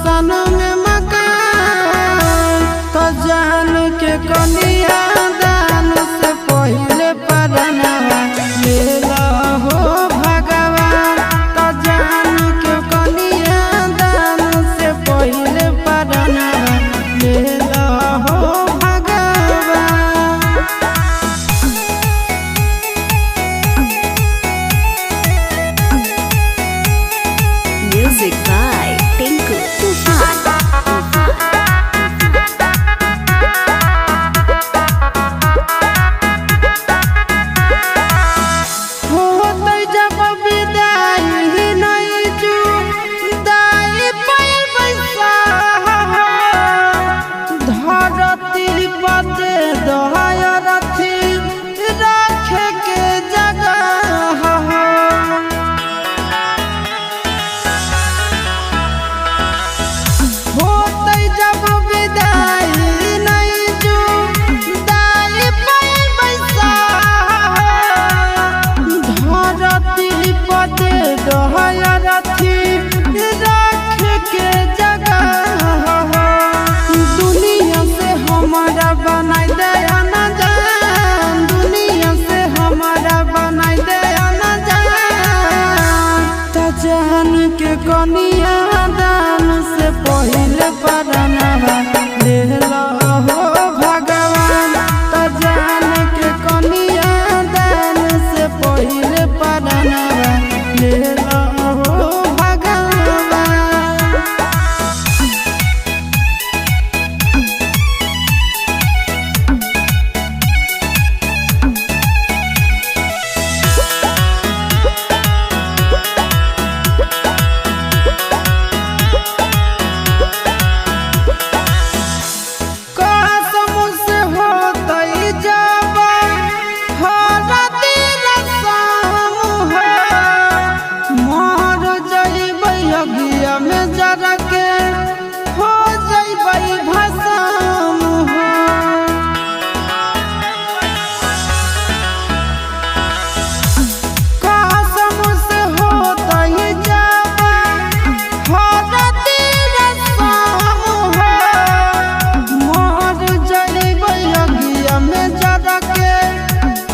मसान में मकान तो जान के कनिया दान से पहले परनवा लेला हो भगवान तो जान के कनिया दान से पहले परनवा लेला हो भगवान। Music by Tinku Tufan. होतै जब विदाई नहीं जुदाई पर बैसा धरती पते दहाय रथी रखे के जगह होतै जब विदाई नहीं जुदाई पर बैसा धरती पते दहाय रथी रख के जगह दुनिया से हमारा बनाई दे ना जान दुनिया से हमारा बनाई दे ना जान त जान के कनिया दान से पहले परनवा लेला हो भगवान त जान के कनिया दान से पहले परनवा लेला हो भगवान। कसम से होतै जब हरदी रसम हो मर जइबै अगिया में जरा के हो जइबै भस्म हो कसम से होतै जब हरदी रसम हो मर जइबै अगिया में जरा के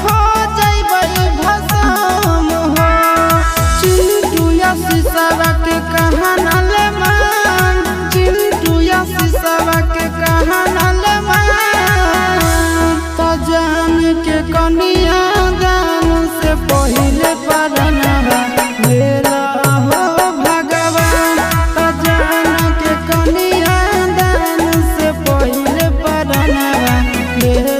हो जइबै भस्म हो चिंटू या सिसवा के कहाना ले मान चिंटू या सिसवा के कहाना ले मान तो जान के कनिया दान से पहले परनवा लेला हो भगवान तो जान के कनिया दान से पहले परनवा लेला